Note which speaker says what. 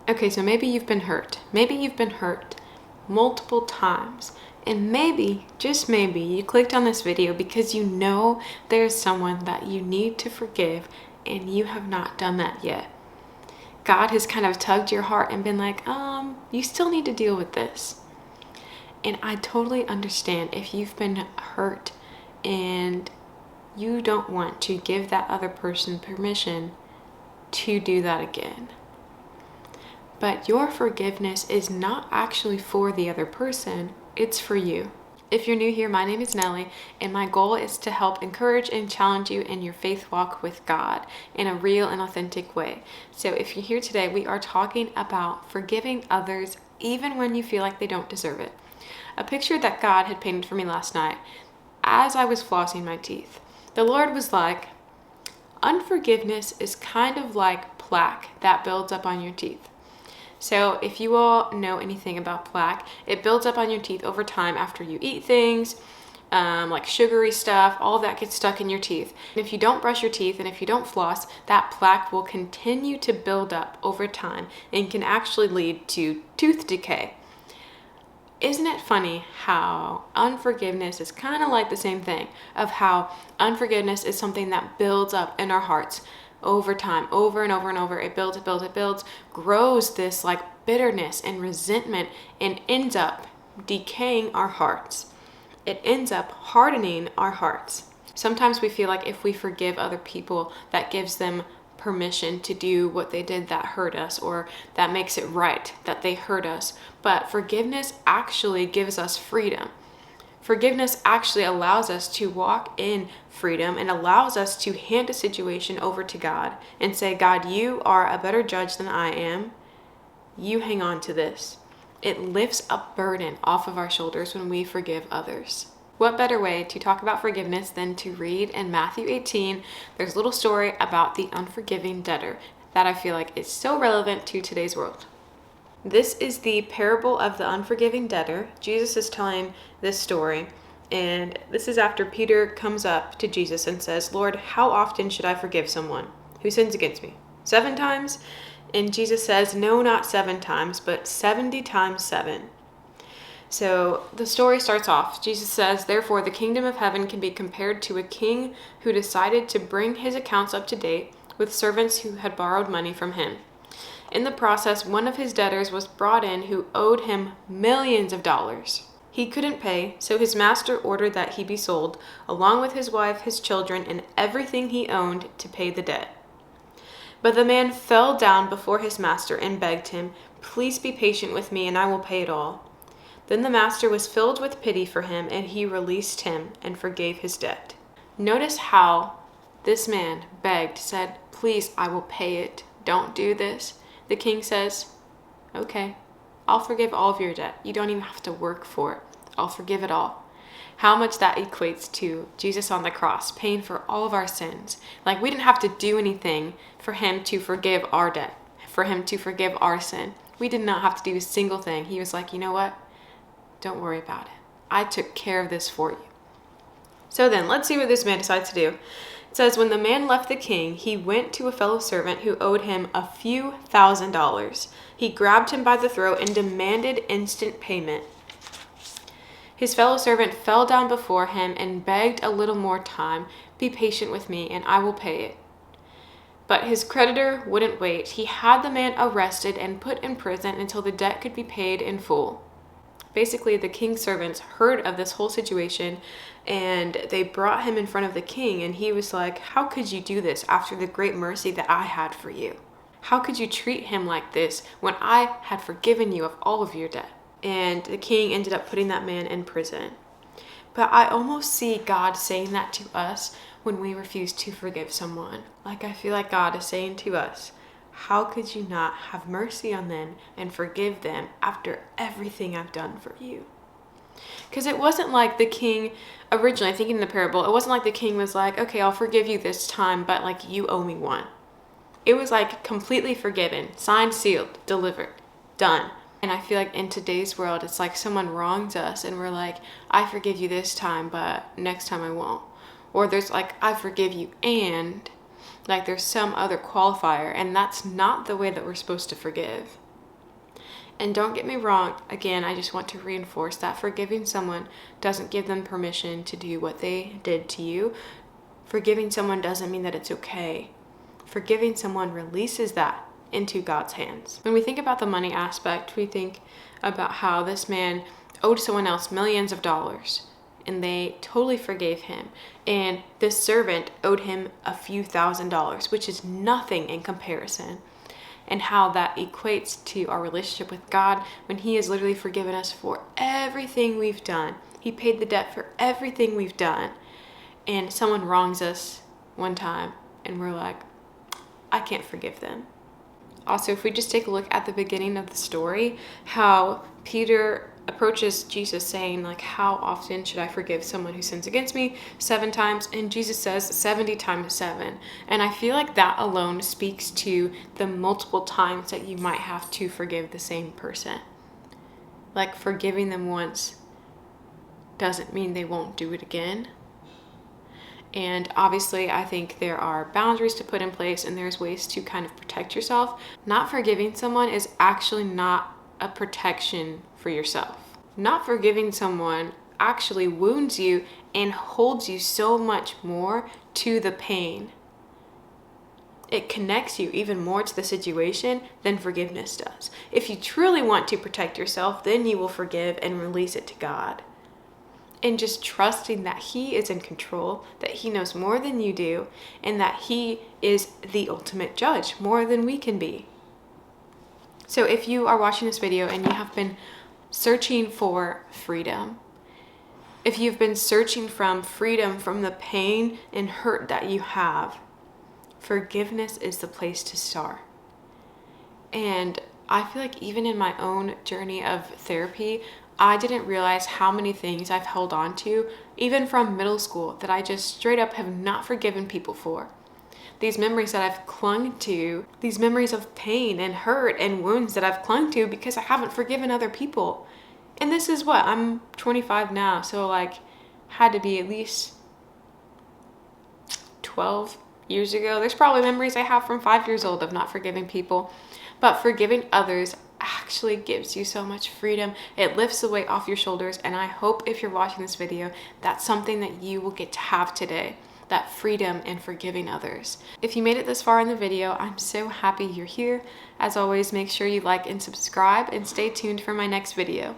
Speaker 1: Okay, so maybe you've been hurt. Maybe you've been hurt multiple times. And maybe, just maybe, you clicked on this video because you know there's someone that you need to forgive and you have not done that yet. God has kind of tugged your heart and been like, you still need to deal with this. And I totally understand if you've been hurt and you don't want to give that other person permission to do that again. But your forgiveness is not actually for the other person, it's for you. If you're new here, my name is Nelly, and my goal is to help encourage and challenge you in your faith walk with God in a real and authentic way. So if you're here today, we are talking about forgiving others even when you feel like they don't deserve it. A picture that God had painted for me last night as I was flossing my teeth. The Lord was like, unforgiveness is kind of like plaque that builds up on your teeth. So if you all know anything about plaque, it builds up on your teeth over time after you eat things, like sugary stuff, all of that gets stuck in your teeth. And if you don't brush your teeth and if you don't floss, that plaque will continue to build up over time and can actually lead to tooth decay. Isn't it funny how unforgiveness is kind of like the same thing, of how unforgiveness is something that builds up in our hearts over time, over and over and over. It builds, grows this like bitterness and resentment and ends up decaying our hearts. It ends up hardening our hearts. Sometimes we feel like if we forgive other people, that gives them permission to do what they did that hurt us, or that makes it right that they hurt us. But forgiveness actually gives us freedom. Forgiveness actually allows us to walk in freedom and allows us to hand a situation over to God and say, God, you are a better judge than I am. You hang on to this. It lifts a burden off of our shoulders when we forgive others. What better way to talk about forgiveness than to read in Matthew 18? There's a little story about the unforgiving debtor that I feel like is so relevant to today's world. This is the parable of the unforgiving debtor. Jesus is telling this story, and this is after Peter comes up to Jesus and says, Lord, how often should I forgive someone who sins against me? 7 times? And Jesus says, no, not 7 times, but 70 times 7. So the story starts off. Jesus says, therefore, the kingdom of heaven can be compared to a king who decided to bring his accounts up to date with servants who had borrowed money from him. In the process, one of his debtors was brought in who owed him millions of dollars. He couldn't pay, so his master ordered that he be sold, along with his wife, his children, and everything he owned to pay the debt. But the man fell down before his master and begged him, please be patient with me and I will pay it all. Then the master was filled with pity for him, and he released him and forgave his debt. Notice how this man begged, said, please, I will pay it. Don't do this. The king says, okay, I'll forgive all of your debt. You don't even have to work for it. I'll forgive it all. How much that equates to Jesus on the cross, paying for all of our sins. Like we didn't have to do anything for him to forgive our debt, for him to forgive our sin. We did not have to do a single thing. He was like, you know what? Don't worry about it. I took care of this for you. So then, let's see what this man decides to do. It says, when the man left the king, he went to a fellow servant who owed him a few $1,000s. He grabbed him by the throat and demanded instant payment. His fellow servant fell down before him and begged a little more time. Be patient with me and I will pay it. But his creditor wouldn't wait. He had the man arrested and put in prison until the debt could be paid in full. Basically, the king's servants heard of this whole situation and they brought him in front of the king, and he was like, how could you do this after the great mercy that I had for you? How could you treat him like this when I had forgiven you of all of your debt? And the king ended up putting that man in prison. But I almost see God saying that to us when we refuse to forgive someone. Like I feel like God is saying to us, how could you not have mercy on them and forgive them after everything I've done for you? Because it wasn't like the king, originally thinking in the parable, it wasn't like the king was like, okay, I'll forgive you this time, but like you owe me one. It was like completely forgiven, signed, sealed, delivered, done. And I feel like in today's world, it's like someone wrongs us and we're like, I forgive you this time, but next time I won't. Or there's like, I forgive you and like there's some other qualifier, and that's not the way that we're supposed to forgive. And don't get me wrong, again, I just want to reinforce that forgiving someone doesn't give them permission to do what they did to you. Forgiving someone doesn't mean that it's okay. Forgiving someone releases that into God's hands. When we think about the money aspect, we think about how this man owed someone else millions of dollars and they totally forgave him. And this servant owed him a few $1,000s, which is nothing in comparison. And how that equates to our relationship with God when He has literally forgiven us for everything we've done. He paid the debt for everything we've done. And someone wrongs us one time and we're like, I can't forgive them. Also, if we just take a look at the beginning of the story, how Peter approaches Jesus saying, like, how often should I forgive someone who sins against me? 7 times. And Jesus says 70 times 7. And I feel like that alone speaks to the multiple times that you might have to forgive the same person. Like, forgiving them once doesn't mean they won't do it again. And obviously, I think there are boundaries to put in place and there's ways to kind of protect yourself. Not forgiving someone is actually not a protection for yourself. Not forgiving someone actually wounds you and holds you so much more to the pain. It connects you even more to the situation than forgiveness does. If you truly want to protect yourself, then you will forgive and release it to God. And just trusting that He is in control, that He knows more than you do, and that He is the ultimate judge, more than we can be. So if you are watching this video and you have been searching for freedom, if you've been searching from freedom from the pain and hurt that you have, forgiveness is the place to start. And I feel like even in my own journey of therapy, I didn't realize how many things I've held on to, even from middle school, that I just straight up have not forgiven people for. These memories that I've clung to, these memories of pain and hurt and wounds that I've clung to because I haven't forgiven other people. And this is what, I'm 25 now, so like had to be at least 12 years ago. There's probably memories I have from 5 years old of not forgiving people, but forgiving others actually gives you so much freedom. It lifts the weight off your shoulders, and I hope if you're watching this video, that's something that you will get to have today, that freedom in forgiving others. If you made it this far in the video, I'm so happy you're here. As always, make sure you like and subscribe and stay tuned for my next video.